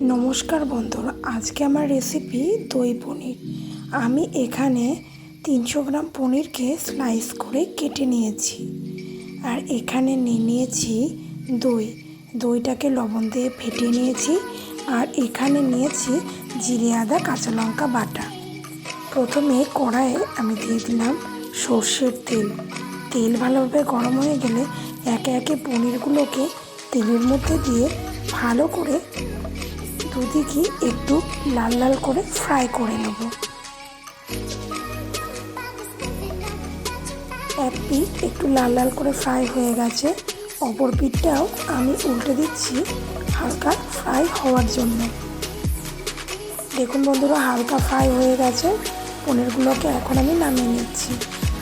নমস্কার বন্ধুরা, আজকে আমার রেসিপি দই পনির। আমি এখানে 300 গ্রাম পনিরকে স্লাইস করে কেটে নিয়েছি। আর এখানে নিয়েছি দইটাকে লবণ দিয়ে ফেটিয়ে নিয়েছি। আর এখানে নিয়েছি জিরে আদা কাঁচা লঙ্কা বাটা। প্রথমে কড়াইয়ে আমি দিয়ে দিলাম সর্ষের তেল ভালোভাবে গরম হয়ে গেলে একে একে পনিরগুলোকে তেলের মধ্যে দিয়ে ভালো করে দুদিকে একটু লাল লাল করে ফ্রাই করে নেব। এক পিঠ একটু লাল লাল করে ফ্রাই হয়ে গেছে, অপর পিঠটাও আমি উল্টে দিচ্ছি হালকা ফ্রাই হওয়ার জন্য। দেখুন বন্ধুরা, হালকা ফ্রাই হয়ে গেছে। পনিরগুলোকে এখন আমি নামিয়ে নিচ্ছি।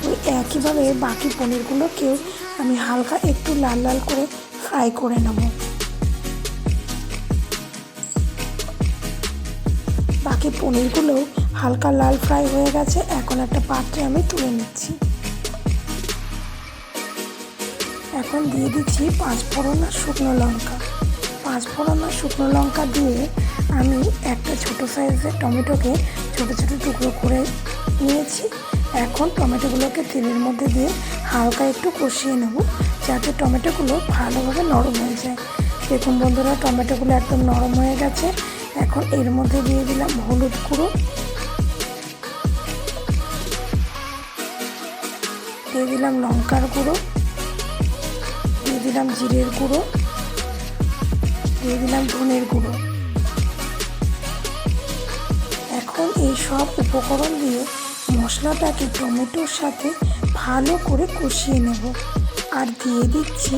ওই একইভাবে বাকি পনিরগুলোকেও আমি হালকা একটু লাল লাল করে ফ্রাই করে নেব। বাকি পনিরগুলো হালকা লাল ফ্রাই হয়ে গেছে, এখন একটা পাত্রে আমি তুলে নিচ্ছি। এখন দিয়ে দিচ্ছি 5 ফোড়ন আর শুকনো লঙ্কা। 5 ফোড়ন আর শুকনো লঙ্কা দিয়ে আমি একটা ছোট সাইজের টমেটোকে ছোট ছোট টুকরো করে নিয়েছি। এখন টমেটোগুলোকে তেলের মধ্যে দিয়ে হালকা একটু কষিয়ে নেব, যাতে টমেটোগুলো ভালোভাবে নরম হয়ে যায়। দেখুন বন্ধুরা, টমেটোগুলো একদম নরম হয়ে গেছে। এখন এর মধ্যে দিয়ে দিলাম হলুদ গুঁড়ো, দিয়ে দিলাম লঙ্কার গুঁড়ো, দিয়ে দিলাম জিরের গুঁড়ো, দিয়ে দিলাম ধনের গুঁড়ো। এখন এই সব উপকরণ দিয়ে মশলাটাকে টমেটোর সাথে ভালো করে কষিয়ে নেব। আর দিয়ে দিচ্ছি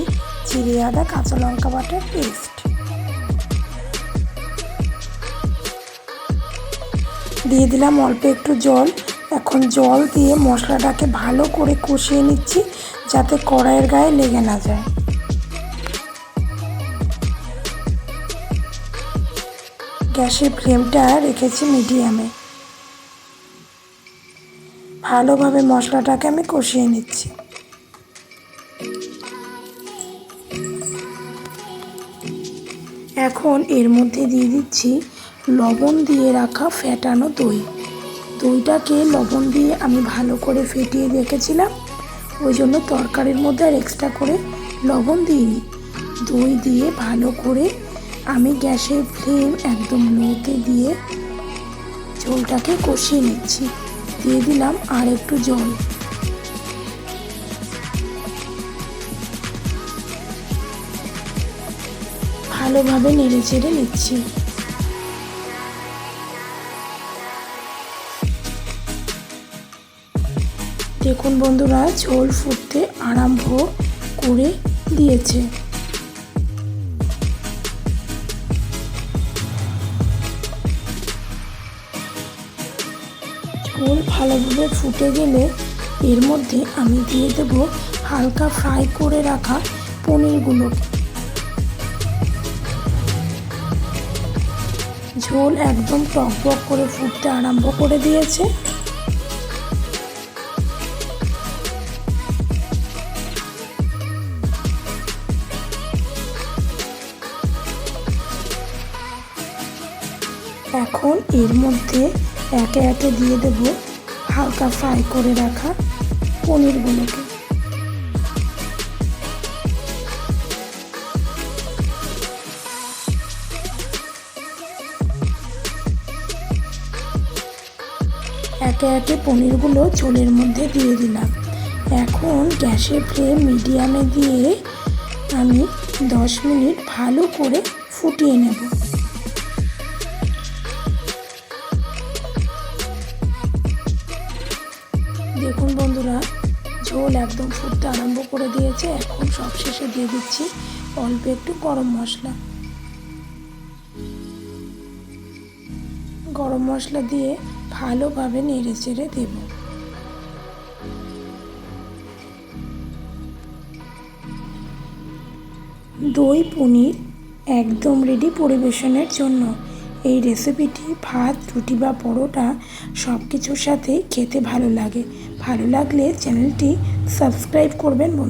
জিরে আদা কাঁচা লঙ্কা বাটার পেস্ট। দিয়ে দিলাম অল্প একটু জল। এখন জল দিয়ে মশলাটাকে ভালো করে কষিয়ে নিচ্ছি, যাতে কড়াইয়ের গায়ে লেগে না যায়। গ্যাসের ফ্লেমটা রেখেছি মিডিয়ামে। ভালোভাবে মশলাটাকে আমি কষিয়ে নিচ্ছি। এখন এর মধ্যে দিয়ে দিচ্ছি লবণ দিয়ে রাখা ফেটানো দইটাকে লবণ দিয়ে আমি ভালো করে ফেটিয়ে রেখেছিলাম, ওই জন্য তরকারির মধ্যে আর এক্সট্রা করে লবণ দিইনি। দই দিয়ে ভালো করে আমি গ্যাসের ফ্লেম একদম লোতে দিয়ে ঝোলটাকে কষিয়ে নিচ্ছি। দিয়ে দিলাম আর একটু জল। ভালোভাবে নেড়ে চেড়ে নিচ্ছি। দেখুন বন্ধুরা, ঝোল ফুটতে আরম্ভ করে দিয়েছে। ঝোল ভালোভাবে ফুটে গেলে এর মধ্যে আমি দিয়ে দেব হালকা ফ্রাই করে রাখা পনিরগুলোকে। ঝোল একদম টকবক করে ফুটতে আরম্ভ করে দিয়েছে। এখন এর মধ্যে একে একে দিয়ে দেব হালকা ফ্রাই করে রাখা পনিরগুলোকে। একে একে পনিরগুলো ঝোলের মধ্যে দিয়ে দিলাম। এখন গ্যাসের ফ্লেম মিডিয়ামে দিয়ে আমি 10 মিনিট ভালো করে ফুটিয়ে নেব। দেখুন বন্ধুরা, ঝোল একদম ফুটতে আরম্ভ করে দিয়েছে। এখন সবশেষে দিয়ে দিচ্ছি অল্প একটু গরম মশলা। গরম মশলা দিয়ে ভালোভাবে নেড়ে চেড়ে দেব। দই পনির একদম রেডি পরিবেশনের জন্য। এই রেসিপিটি ভাত, রুটি বা পরোটা সব কিছুর সাথে খেতে ভালো লাগে। ভালো লাগলে চ্যানেলটি সাবস্ক্রাইব করবেন বন্ধুরা।